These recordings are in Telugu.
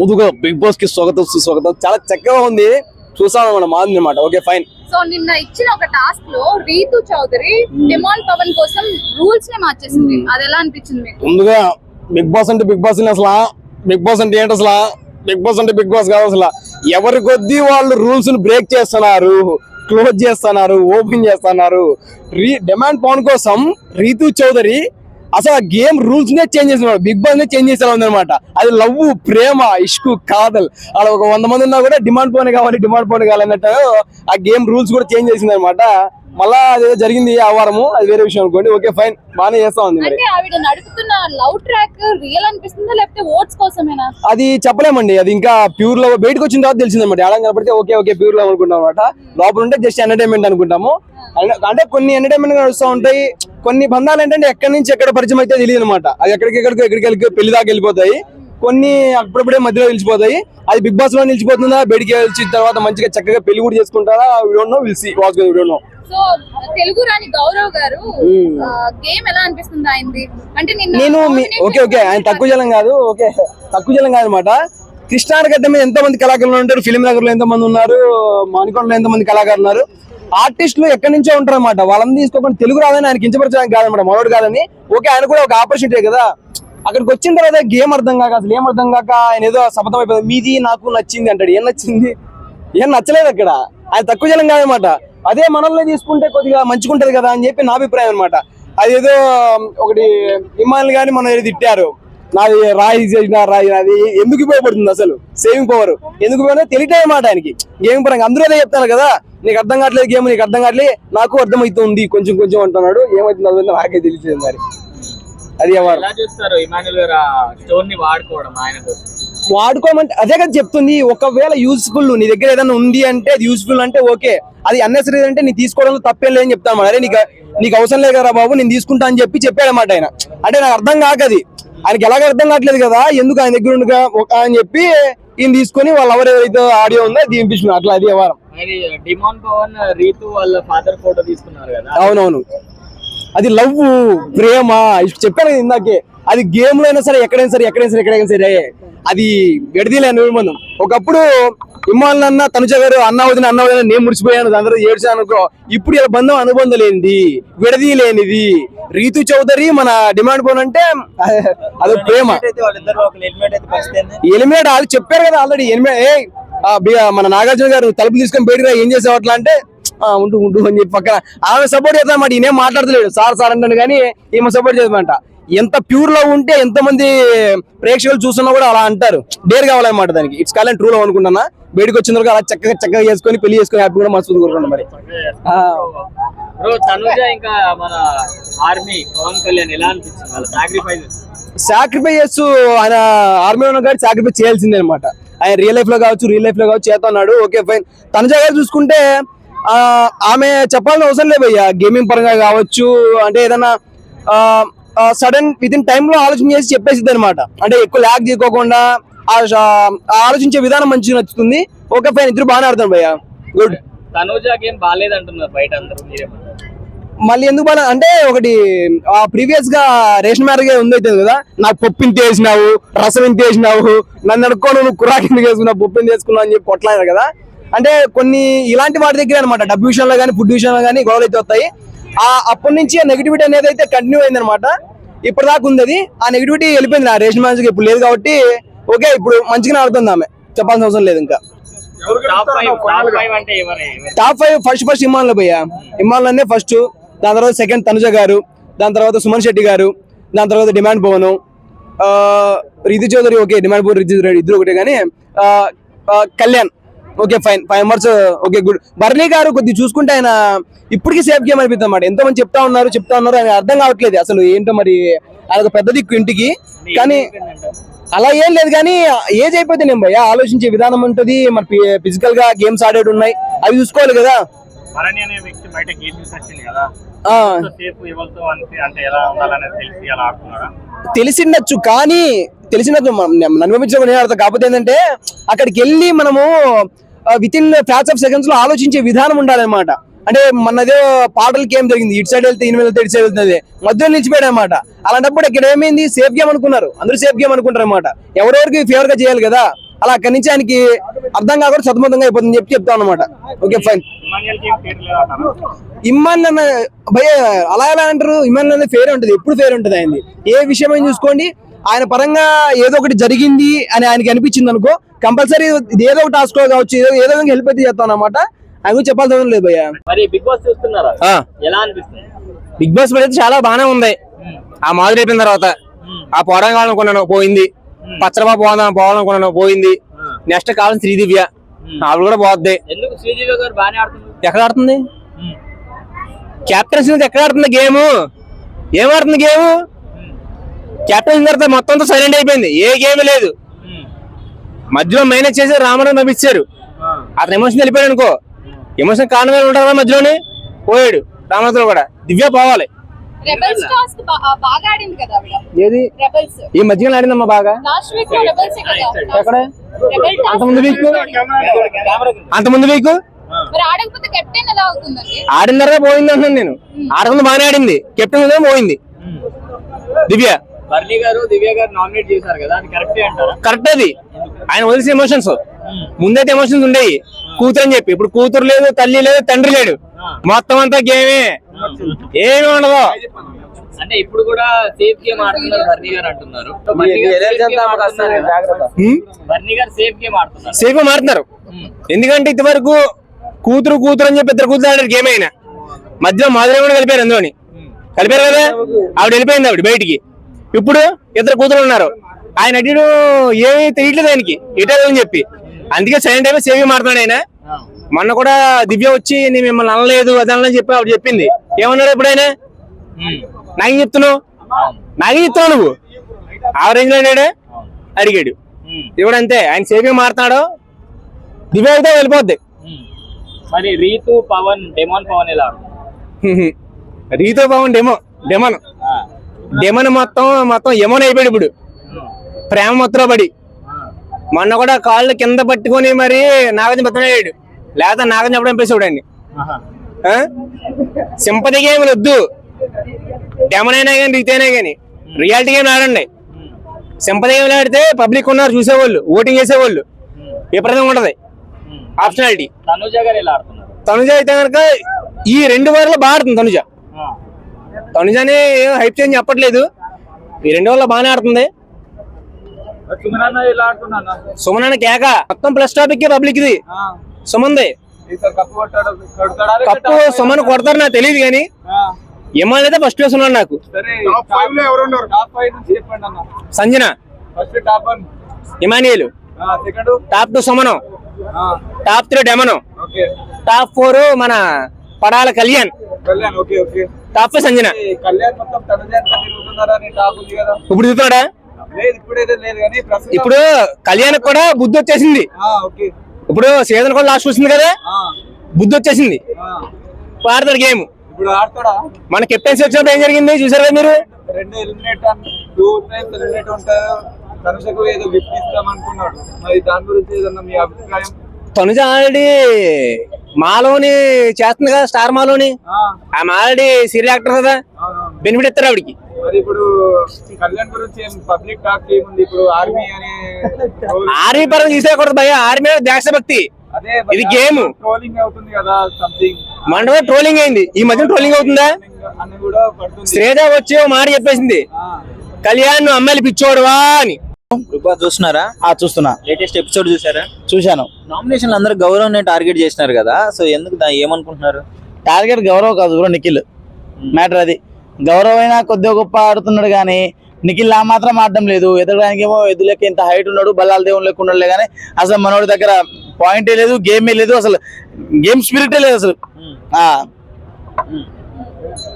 ముందుగా బిగ్ బాస్ కి స్వాగతం సుస్వాగతం. చాలా చక్కగా ఉంది, చూసాను మనం బాగుంది అనమాట. Okay fine. సో నిన్న ఇచ్చిన ఒక టాస్క్ లో రీతు చౌదరి డిమాండ్ పవన్ కోసం రూల్స్ నే మార్చేసింది. అది ఎలా అనిపించింది మీకు? ముందుగా బిగ్ బాస్ అంటే బిగ్ బాస్ అసలు బిగ్ బాస్ అంటే ఏంటి అసలు? బిగ్ బాస్ అంటే బిగ్ బాస్ కాదు అసలు. ఎవరి కొద్దీ వాళ్ళు రూల్స్ ను బ్రేక్ చేస్తున్నారు, క్లోజ్ చేస్తున్నారు, ఓపెన్ చేస్తున్నారు. డిమాండ్ పవన్ కోసం రీతు చౌదరి అసలు ఆ గేమ్ రూల్స్ నే చేంజ్ చేసిన బిగ్ బాస్ నే చేంజ్ చేసేలా ఉందన్నమాట. అది లవ్, ప్రేమ, ఇష్కు, కాదల్ అలా ఒక 100 మంది ఉన్నా కూడా డిమాండ్ పవన్ కావాలి అన్నట్టు ఆ గేమ్ రూల్స్ కూడా చేంజ్ చేసింది అనమాట. మళ్ళా అదేదో జరిగింది ఆ వారము, అది వేరే విషయం అనుకోండి. ఓకే ఫైన్, బాగానే చేస్తా ఉంది. అంటే ఆవిడ నడుపుతున్న లవ్ ట్రాక్ రియల్ అనిపిస్తుందా లేకపోతే ఓట్స్ కోసమేనా? అది చెప్పలేమండి. అది ఇంకా ప్యూర్ లవ్ బయటకు వచ్చిన తర్వాత తెలిసింది అనమాట. ఎలా కనపడితే ఓకే ప్యూర్ లవ్ అనుకుంటాం అనమాట. లోపల ఉంటే జస్ట్ ఎంటర్టైన్మెంట్ అనుకుంటాము. అంటే కొన్ని ఎంటర్టైన్మెంట్ నడుస్తూ ఉంటాయి, కొన్ని బంధాలు ఏంటంటే ఎక్కడి నుంచి ఎక్కడ పరిచయం అయితే తెలియదు అనమాట. అది ఎక్కడికి పెళ్లి దాకా వెళ్ళిపోతాయి. కొన్ని అప్పుడప్పుడే మధ్యలో నిలిచిపోతాయి. అది బిగ్ బాస్ లో నిలిచిపోతుందా, బయటికి వచ్చిన తర్వాత మంచిగా చక్కగా పెళ్లి కూడా చేసుకుంటారా, వీడియో. సో తెలుగు రాని గౌరవ్ గారు గేమ్ ఎలా అనిపిస్తుంది ఆయనది? అంటే నేను ఓకే ఆయన తక్కువ జలం కాదు అనమాట. కృష్ణానగడ్డ మీద ఎంతో మంది కళాకారులు ఉంటారు, ఫిలిం నగర్ లో ఎంతో మంది ఉన్నారు, మానికొండలో ఎంతో మంది కళాకారులు ఉన్నారు. ఆర్టిస్టులు ఎక్కడి నుంచో ఉంటారు అనమాట. వాళ్ళని తీసుకోకుండా తెలుగు రాదని ఆయన కించపరచడానికి కాదనమాట, మనోడు కాదని. ఓకే ఆయన కూడా ఒక ఆపర్చునిటీ కదా. అక్కడికి వచ్చిన తర్వాత గేమ్ అర్థం కాక, అసలు ఏం అర్థం కాక ఆయన ఏదో శపథం అయిపోయింది, మీది నాకు నచ్చింది అంటాడు. ఏం నచ్చింది? ఏం నచ్చలేదు అక్కడ. ఆయన తక్కువ జలం కాదనమాట. అదే మనల్ని తీసుకుంటే కొద్దిగా మంచిగుంటది కదా అని చెప్పి నా అభిప్రాయం అనమాట. అదేదో ఒకటి హిమాలయ గాని మనం ఏదో తిట్టారు, నాది రాయి చేసిన రాయి, అది ఎందుకు ఉపయోగపడుతుంది అసలు? సేవింగ్ పవర్ ఎందుకు ఉపయోగం తెలియటం అనమాట ఆయనకి గేమ్ పరంగా. అందరూ అదే చెప్తాను కదా, నీకు అర్థం కావట్లేదు గేమ్, నీకు అర్థం కావట్లేదు, నాకు అర్థమవుతుంది కొంచెం అంటున్నాడు. ఏమవుతుంది అర్థం నాకే తెలియదు మరి. అది వాడుకోమంటే అదే కదా చెప్తుంది. ఒకవేళ యూస్ఫుల్ నీ దగ్గర ఏదైనా ఉంది అంటే అది యూస్ఫుల్ అంటే ఓకే, అది అన్నెసరీ అంటే నీ తీసుకోవడంలో తప్పేం లేదని చెప్తాను. అరే నీకు అవసరం లేదు కదా బాబు, నేను తీసుకుంటా అని చెప్పాడన్నమాట ఆయన. అంటే నాకు అర్థం కాకది, ఆయనకి ఎలాగ అర్థం కావట్లేదు కదా, ఎందుకు ఆయన దగ్గర ఉండగా అని చెప్పి ఈయన తీసుకొని వాళ్ళు ఎవరైతే ఆడియో ఉందో అది వినిపించుకున్నారు. అట్లా అది వ్యవహారం. డిమాండ్ పవన్ రీతు వాళ్ళ ఫాదర్ ఫోటో తీసుకున్నారు కదా. అవునవును, అది లవ్, ప్రేమ చెప్పాను కదా ఇందాకే. అది గేమ్ లో అయినా సరే, ఎక్కడైనా సరే అది గడిదీలేని అనుబంధం. ఒకప్పుడు ఇమ్మాన్ అన్న, తనుజ గారు అన్న వదిన నేను ముడిచిపోయాను, అందరూ ఏడ్చాను అనుకో. ఇప్పుడు ఇలా బంధం అనుబంధం లేనిది, విడదీలేనిది. రీతు చౌదరి మన డిమాండ్ పవన్ అంటే అది ప్రేమ. ఎలిమినేట్ వాళ్ళు చెప్పారు కదా ఆల్రెడీ. మన నాగార్జున గారు తలుపు తీసుకొని బయటకు ఏం చేసావు అట్లా అంటే ఉంటూ అని చెప్పి పక్కన ఆమె సపోర్ట్ చేద్దామంట. ఈయనేం మాట్లాడతలేడు, సార్ అంటాను కానీ ఈమె సపోర్ట్ చేద్దామంట. ఎంత ప్యూర్ లవ్ ఉంటే ఎంతమంది ప్రేక్షకులు చూస్తున్నా కూడా అలా అంటారు. డేర్ కావాలన్నమాట దానికి. It's call and true love అనుకుంటున్నా. బయటకు వచ్చిన తర్వాత అలా చక్కగా చేసుకొని పెళ్లి చేసుకొని హ్యాపీ కూడా మనసు కోరుకుంటాం. మరి తనుజ ఇంకా మన ఆర్మీ పవన్ కళ్యాణ్ ఎలా అనిపించింది వాళ్ళ సాక్రిఫైస్? ఆయన ఆర్మీ ఉన్న కానీ సాక్రిఫైస్ చేయాల్సిందే అనమాట. ఆయన రియల్ లైఫ్ లో కావచ్చు చేస్తున్నాడు. Okay fine. తనుజ గారు చూసుకుంటే ఆమె చెప్పాల్సిన అవసరం లేదు భయ్య. గేమింగ్ పరంగా కావచ్చు, అంటే ఏదైనా సడన్ విత్ ఇన్ టైమ్ లో ఆలోచన చేసి చెప్పేసిద్ది అనమాట. అంటే ఎక్కువ ల్యాగ్ చేయకోకుండా ఆలోచించే విధానం మంచిగా నచ్చుతుంది. ఓకే ఫైన్, ఇద్దరు బాగానే ఆడతాను భయ్య. గుడ్. తనుజ గేమ్ బాగాలేదంటున్నారు బయట అందరూ. మళ్ళీ ఎందుకు బాగా అంటే, ఒకటి ప్రీవియస్ గా రేషన్ మ్యారేజ్ ఉంది అవుతుంది కదా, నాకు పప్పు ఇంత వేసినావు, రసం ఇంత వేసినావు, నన్ను అనుకోను, నువ్వు కురాకి ఎందుకు వేసుకున్నావు, పప్పు ఇంత వేసుకున్నావు అని చెప్పి కొట్లాడారు కదా. అంటే కొన్ని ఇలాంటి వాటి దగ్గర అనమాట, డబ్బు విషయంలో కానీ ఫుడ్ విషయంలో కానీ గొడవలు అయితే వస్తాయి. అప్పటి నుంచి ఆ నెగిటివిటీ అనేది అయితే కంటిన్యూ అయింది అనమాట. ఇప్పటిదాకా ఉంది అది. ఆ నెగిటివిటీ వెళ్ళిపోయింది. ఆ రేషన్ మ్యారేజ్ ఇప్పుడు లేదు కాబట్టి ఓకే, ఇప్పుడు మంచిగానే ఆడుతుంది ఆమె, చెప్పాల్సిన అవసరం లేదు. ఇంకా టాప్ 5 ఫస్ట్ ఇమ్మాన్లో పోయా. ఇమ్మాన్లోనే ఫస్ట్, దాని తర్వాత సెకండ్ తనుజ గారు, దాని తర్వాత సుమన్ శెట్టి గారు, దాని తర్వాత Demon Pavan, Ritu Chowdary. Okay, Demon Pavan Ritu ఇద్దరు ఒకటే. కానీ Kalyan okay fine, 5 members okay good. బర్లీ గారు కొద్దిగా చూసుకుంటే ఆయన ఇప్పటికీ సేఫ్ గేమ్ అనిపిస్తుంది అన్నమాట. ఎంతో మంది చెప్తా ఉన్నారు ఆయన అర్థం కావట్లేదు అసలు ఏంటో. మరి ఆయన పెద్ద దిక్కు ఇంటికి, కానీ అలా ఏం లేదు. కానీ ఏజ్ అయిపోతే నేను భయ్య ఆలోచించే విధానం ఉంటుంది. మరి ఫిజికల్ గా గేమ్స్ ఆడేది ఉన్నాయి, అవి చూసుకోవాలి కదా. తెలిసిండొచ్చు, కానీ నన్ను పంపించడం నేను అర్థం. కాకపోతే ఏంటంటే అక్కడికి వెళ్ళి మనము with in fraction of seconds లో ఆలోచించే విధానం ఉండాలన్నమాట. అంటే మనదే పాటలకి ఏం జరిగింది, ఇటు సైడ్ వెళ్తే ఇటు సైడ్ వెళ్తుంది, మధ్యలో నిలిచిపోయాడు అనమాట. అలాంటప్పుడు ఇక్కడ ఏమైంది, సేఫ్ గేమ్ అనుకున్నారు, అందరూ సేఫ్ గేమ్ అనుకుంటారు అనమాట. ఎవరెవరికి ఫేవర్ గా చేయాలి కదా, అలా అక్కడి నుంచి ఆయనకి అర్థం కాకుండా సతమతంగా అయిపోతుందని చెప్తాం అనమాట. Okay fine. ఇమ్మాన్ అన్న భయ అలా ఎలా అంటారు? ఇమ్మాన్ అన్న ఫేర్ ఉంటుంది, ఎప్పుడు ఫేర్ ఉంటుంది ఆయనది. ఏ విషయమైనా చూసుకోండి, ఆయన పరంగా ఏదో ఒకటి జరిగింది అని ఆయనకి అనిపించింది అనుకో, కంపల్సరీ ఏదో ఒక టాస్క్ కావచ్చు, ఏదో విధంగా హెల్ప్ అయితే చేస్తాం అనమాట. ఆయన గురించి చెప్పాల్సిన అవసరం లేదు భయ్య. మరి బిగ్ బాస్ చూస్తున్నారా? ఎలా అనిపిస్తుంది? బిగ్ బాస్ అయితే చాలా బాగానే ఉంది. ఆ మాదిరి అయిపోయిన తర్వాత ఆ పోవడం కావాలనుకున్నాను, పోయింది. పచ్చరబా పోవాలనుకున్నాను, పోయింది. నెక్స్ట్ కావాలని శ్రీదివ్య, ఆవిడ కూడా పోద్ది. ఎందుకు శ్రీదివ్య గారు బాగానే ఆడుతుంది? ఎక్కడ ఆడుతుంది? కెప్టెన్సీ ఎక్కడ ఆడుతుంది గేమ్? ఏం ఆడుతుంది గేమ్? కెప్టెన్సీ తర్వాత మొత్తం సైలెంట్ అయిపోయింది, ఏ గేమ్ లేదు. మధ్యలో మైనస్ చేసి రామరావు పంపించారు. అతను ఎమోషన్ వెళ్ళిపోయాడు అనుకో, ఎమోషన్ కారణమే ఉంటారా మధ్యలోనే పోయాడు. రామరావు కూడా దివ్య పోవాలి. రెబెల్స్ టాస్క్ బాగా ఆడింది కదా ఆవిడ. ఏది రెబెల్స్ ఈ మధ్యలో ఆడిందమ్మా బాగా. లాస్ట్ వీక్ లో రెబెల్స్ కదా. ఎక్కడ రెబెల్ టాస్క్ అంతకుముందు వీక్ మరి ఆడకపోతే కెప్టెన్ ఎలా అవుతుందండి? ఆడిన తర్వాత పోయింది అంటున్నాను నేను. ఆడకుండా బాగానే ఆడింది, కెప్టెన్ పోయింది దివ్య. బర్నీ గారు దివ్య గారు నామినేట్ చేశారు కదా, అది కరెక్టే అంటారా? కరెక్ట్. అది ఆయన వదిలేసిన ఎమోషన్స్. ముందైతే ఎమోషన్స్ ఉండేవి, కూతురు అని చెప్పి. ఇప్పుడు కూతురు లేదు, తల్లి లేదు, తండ్రి లేడు, మొత్తం అంతా గేమే, ఏమి ఉండదు. అంటే ఇప్పుడు కూడా సేఫ్ గేమ్ ఆడుతున్నారు బర్నీ గారు అంటున్నారు. బర్నీ గారు సేఫ్ గేమ్ ఆడుతున్నారు, సేఫ్ గా మారుతున్నారు. ఎందుకంటే ఇంతవరకు కూతురు అని చెప్పి ఇద్దరు కూతురు ఆడారు గేమ్. అయినా మధ్యలో మాధురి కూడా కలిపారు, అందులోని కలిపారు కదా. ఆవిడ వెళ్ళిపోయింది, ఆవిడ బయటికి. ఇప్పుడు ఇద్దరు కూతురు ఉన్నారు. ఆయన అటు ఏమీ తెలియట్లేదు ఆయనకి, ఇటే అని చెప్పి. అందుకే సైలెంట్ అయిపోయి సేవ్ మారుతున్నాడు ఆయన. మొన్న కూడా దివ్య వచ్చి నేను మిమ్మల్ని అనలేదు అది అనని చెప్పి ఆవిడ చెప్పింది. ఏమన్నాడు ఇప్పుడు ఆయన? నాకేం చెప్తున్నావు నువ్వు? ఆ రేంజ్ లో అడిగాడు. ఇప్పుడు అంతే, ఆయన సేవ్ మారుతున్నాడు. దివ్య అయితే వెళ్ళిపోద్ది. మరి రీతు పవన్ డెమోన్ పవన్ ఎలా? రీతు పవన్ డెమన్ మొత్తం ఎమోన్ అయిపోయాడు ఇప్పుడు, ప్రేమ మొత్తం పడి. మొన్న కూడా కాళ్ళు కింద పట్టుకొని మరి నాగార్జున బతనాడు, లేకపోతే నాగార్జున చెప్పడం పేసాడు అండి. సింపతి గేమ్ వద్దు, డెమన్ అయినా కానీ రీతు అయినా కానీ రియాలిటీ గేమ్ ఆడండి. సింపతి గేమ్ ఆడితే పబ్లిక్ ఉన్నారు చూసేవాళ్ళు, ఓటింగ్ చేసేవాళ్ళు, విపరీతంగా ఉంటది ఆప్షనాలిటీ. తనుజ గారు ఎలా ఆడుతున్నారు? తనుజ అయితే కనుక ఈ 2 వారాల్లో బాగా ఆడుతుంది. తనుజని హైప్ చేంజ్ చెప్పట్లేదు, ఈ 2 వారాల్లో బాగానే ఆడుతుంది. సుమన్ కేక మొత్తం ప్లస్ టాపిక్ పబ్లిక్ ఇది. సుమన్ది కప్పు సుమన్ కొడతారు నాకు తెలియదు కానీ ఇమాన్ అయితే ఫస్ట్ ప్లేస్ ఉన్నాడు నాకు. Sanjana, Emmanuel, top 2 Suman, top 3 demon, top 4 మన పడాల కళ్యాణ్, టాప్ 5 సంజన. ఇప్పుడు చూస్తాడా? ఇప్పుడు కళ్యాణ్ కూడా బుద్ధి వచ్చేసింది. ఇప్పుడు సీజన్ కూడా లాస్ట్ వచ్చింది కదా, బుద్ధి వచ్చేసింది, ఆడతాడు గేమ్. మన కెప్టెన్సీ వచ్చినప్పుడు ఏం జరిగింది చూసారు కదా మీరు? తనుజ ఆల్రెడీ మాలోని చేస్తుంది కదా, స్టార్ మాలోని. ఆమె ఆల్రెడీ సీరియల్ యాక్టర్ కదా, బెనిఫిట్ ఇస్తారు ఆవిడికి. ఆర్మీ పరంగా తీసేయకూడదు భయ, ఆర్మీ దేశభక్తి, ఇది గేమ్. మన ట్రోలింగ్ అయింది, ఈ మధ్య ట్రోలింగ్ అవుతుందా? శ్రేజ వచ్చి మాట చెప్పేసింది, కళ్యాణ్ అమ్మాయిలు పిచ్చోడువా అని. చూస్తున్నారా? చూస్తున్నా. లేటెస్ట్ ఎపిసోడ్ చూసారా? చూశాను. నామినేషన్ అందరూ గౌరవ్ టార్గెట్ చేసినారు కదా, సో ఎందుకు ఏమనుకుంటున్నారు? టార్గెట్ గౌరవ్ కాదు బ్రో, నిఖిల్ మ్యాటర్ అది. గౌరవ్ అయినా కొద్దిగా గొప్ప ఆడుతున్నాడు కానీ నిఖిల్ ఆ మాత్రం ఆడడం లేదు. ఎదగడానికి ఏమో ఎదులకి ఇంత హైట్ ఉన్నాడు, బల్లాల దేవుని లెక్క ఉన్నాడులే కానీ అసలు మనోడి దగ్గర పాయింటే లేదు, గేమే లేదు, అసలు గేమ్ స్పిరిటే లేదు అసలు.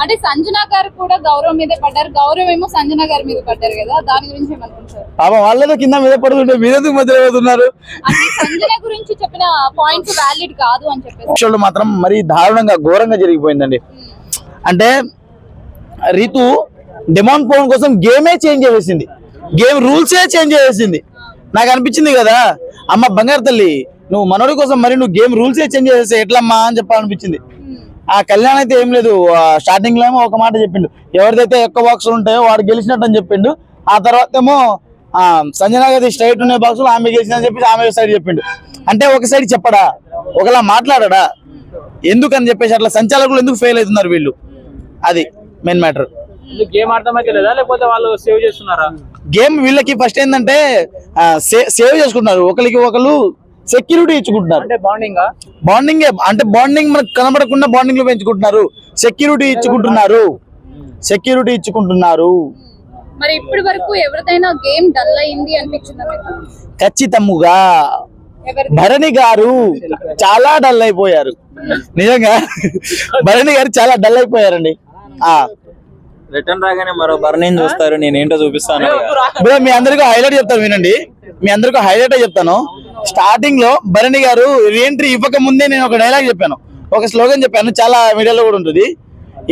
అంటే సంజన గారు కూడా గౌరవ్ మీద పడ్డారు, గౌరవ్ ఏమో సంజన గారి మీద పడ్డారు కదా, దాని గురించి ఏమనుకుంటారు? పాపం వాళ్ళతో కింద మీద పడుతుంటే మీరెందుకు మధ్యలో పోతున్నారు? అంటే సంజన గురించి చెప్పిన పాయింట్ వ్యాలిడ్ కాదు అని చెప్పేసి మాత్రం మరి దారుణంగా ఘోరంగా జరిగిపోయిందండి. అంటే రీతు డెమాన్ పవన్ కోసం గేమే చేంజ్ చేసేసింది, గేమ్ రూల్సే చేంజ్ చేసేసింది. నాకు అనిపించింది కదా, అమ్మ బంగారు తల్లి నువ్వు మనోడి కోసం మరి నువ్వు గేమ్ రూల్సే చేంజ్ చేసేస్తే ఎట్లమ్మా అని చెప్పాలనిపించింది. ఆ కళ్యాణ్ అయితే ఏం లేదు, స్టార్టింగ్ లో ఏమో ఒక మాట చెప్పిండు, ఎవరిదైతే ఎక్కువ బాక్సులు ఉంటాయో వాడు గెలిచినట్టు అని చెప్పిండు. ఆ తర్వాత ఏమో సంజనా గారి స్ట్రైట్ ఉన్న బాక్స్ లో ఆమె గెలిచింది అని చెప్పి ఆమె సైడ్ చెప్పిండు. అంటే ఒక సైడ్ చెప్పడా, ఒకలా మాట్లాడా, ఎందుకని చెప్పేసి అట్లా సంచాలకులు ఎందుకు ఫెయిల్ అవుతున్నారు వీళ్ళు, అది మెయిన్ మ్యాటర్. గేమ్ అర్థమైతే లేదా లేకపోతే వాళ్ళు సేవ్ చేస్తున్నారా? గేమ్ వీళ్ళకి ఫస్ట్ ఏంటంటే సేవ్ చేసుకుంటున్నారు, ఒకరికి ఒకరు సెక్యూరిటీ ఇచ్చుకుంటున్నారు. అంటే బాండింగ్ అంటే బాండింగ్ మనకు కనబడకుండా బాండింగ్ లో పెంచుకుంటున్నారు, సెక్యూరిటీ ఇచ్చుకుంటున్నారు. మరి ఇప్పటి వరకు ఎవరిదైనా గేమ్ డల్ అయింది అనిపించిందా మీకు? ఖచ్చితంగా భరణి గారు చాలా డల్ అయిపోయారు, నిజంగా భరణి గారు చాలా డల్ అయిపోయారండి. రిటర్న్ రాగానే మరో బర్నీని చూస్తారు, నేనేంటో చూపిస్తాను. బ్రో మీ అందరికీ హైలైట్ చెప్తాను వినండి, మీ అందరికీ హైలైట్ చెప్తాను. స్టార్టింగ్ లో భరణి గారు రీఎంట్రీ ఇవ్వక ముందే నేను ఒక డైలాగ్ చెప్పాను, ఒక స్లోగన్ చెప్పాను, చాలా మీడియాలో కూడా ఉంటుంది.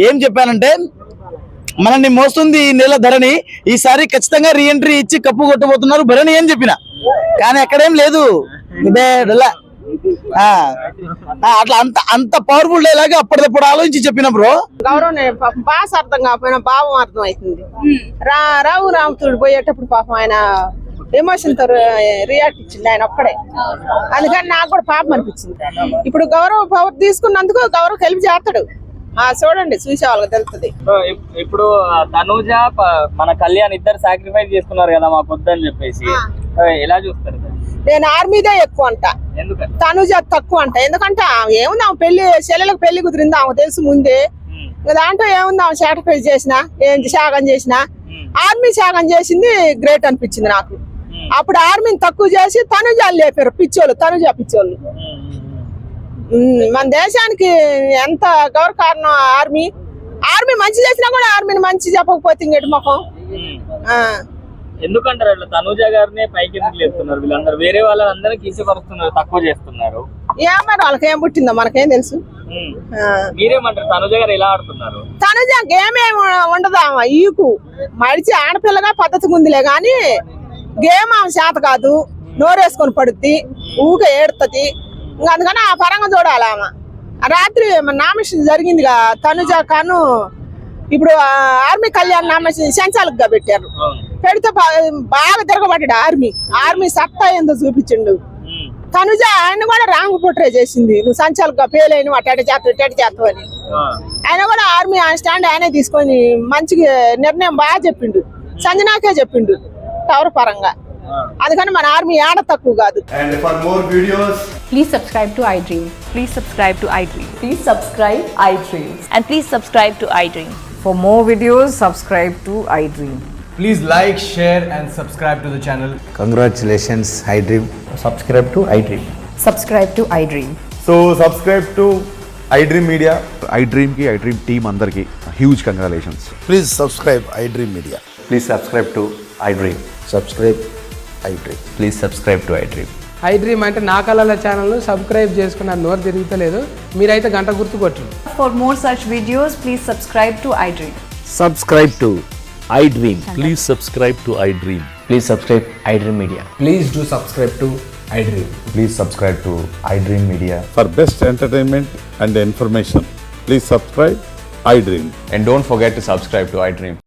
ఏం చెప్పానంటే, మనల్ని మోస్తుంది ఈ నెల ధరణి, ఈసారి ఖచ్చితంగా రీఎంట్రీ ఇచ్చి కప్పు కొట్టబోతున్నారు భరణి అని చెప్పిన, కానీ అక్కడేం లేదు. ఇదే అట్లా అంత పవర్ఫుల్ డైలాగ్ అప్పటిదప్పుడు ఆలోచించి చెప్పిన బ్రో. గౌరవం భాష అర్థం కాకపోయినా భావం అర్థం అవుతుంది. రామచంద్రుడు పోయేటప్పుడు పాపం ఆయన ఎమోషన్ తో రియాక్ట్ ఇచ్చింది ఆయన ఒక్కడే, అందుకని నాకు కూడా పాపం అనిపించింది. ఇప్పుడు గౌరవ పవర్ తీసుకున్నందుకు గౌరవ్ హెల్ప్ చేస్తాడు, చూడండి చూసే వాళ్ళకి తెలుస్తుంది. ఇప్పుడు తనూజ మన కళ్యాణ్ ఇద్దరు సాక్రిఫైస్ చేసుకున్నారు కదా మాకు వద్దని చెప్పేసి, ఎలా చూస్తారు? నేను ఆర్మీదే ఎక్కువ అంట, తనుజ తక్కువ అంట. ఎందుకంటే ఏముంది, ఆమె చెల్లెలకు పెళ్లి కుదిరింది ఆమె తెలుసు ముందే. దాంట్లో ఏముంది, ఆమె సాక్రిఫైస్ చేసినా ఏంటి త్యాగం చేసినా, ఆర్మీ త్యాగం చేసింది గ్రేట్ అనిపించింది నాకు. అప్పుడు ఆర్మీని తక్కువ చేసి తనుజాలు లేపారు పిచ్చోళ్ళు, తనుజ పిచ్చోళ్ళు. మన దేశానికి ఎంత గౌరవ కారణం ఆర్మీ మంచి చేసినా కూడా ఆర్మీని మంచి చెప్పకపోతే ఇంకేటి మొఖం. ఎందుకంటారు అట్లా? తనూజ గారినే పైకి ఎందుకు లేపుతున్నారు వీళ్ళందరూ? వేరే వాళ్ళందరూ కించపరుస్తున్నారు, తక్కువ చేస్తున్నారు. ఏమన్నా వాళ్ళకి ఏం పుట్టిందో మనకేం తెలుసు. మీరేమంటారు? తనూజ గారు ఎలా ఆడుతున్నారు? తనుజ గేమ్ ఏమి ఉండదా, ఈకు మడిచి ఆడపిల్లగా పద్ధతిగా ఉందిలే గాని గేమ్ ఆమె చేత కాదు, నోరేసుకొని పడుద్ది, ఊకే ఏడుతుంది. ఇంకా అందుకని ఆ పరంగా చూడాలి. ఆమె రాత్రి నామినేషన్ జరిగిందిగా తనుజ కాను, ఇప్పుడు ఆర్మీ కళ్యాణ్ నామినేషన్ సంచాలకుగా పెట్టారు. పెడితే బాగా తిరగబడ్డాడు ఆర్మీ సత్తా ఏందో చూపించిండు. తనుజ ఆయన కూడా రాంగ్ పోట్రే చేసింది, నువ్వు సంచాలకుగా ఫెయిల్ అయిన అటు చేస్తావు అని. ఆయన కూడా ఆర్మీ ఆయన స్టాండ్ ఆయనే తీసుకొని మంచిగా నిర్ణయం బాగా చెప్పిండు, సంజనాకే చెప్పిండు టవర్ పరంగా. అందుకని మన ఆర్మీ ఆడ తక్కువ కాదు. And for more videos, please subscribe to iDream. Please subscribe to iDream. Please subscribe iDream. And please subscribe to iDream. For more videos, subscribe to iDream. please like, share and subscribe to the channel. Congratulations, iDream. Subscribe to iDream. Subscribe to iDream. So subscribe to iDream Media. iDream ki iDream team andarki huge congratulations. Please subscribe iDream Media. Please subscribe to iDream. Subscribe iDream. Please subscribe to iDream. iDream అంటే నా కళల ఛానల్ సబ్స్క్రైబ్ చేసుకున్న నోరు తిరుగుతలేదు, మీరైతే గంట గుర్తు కొట్టండి. For more such videos, please subscribe to iDream. Subscribe to iDream. Please subscribe to iDream. Please subscribe iDream Media. Please do subscribe to iDream. Please subscribe to iDream Media. For best entertainment and information, please subscribe iDream. And don't forget to subscribe to iDream.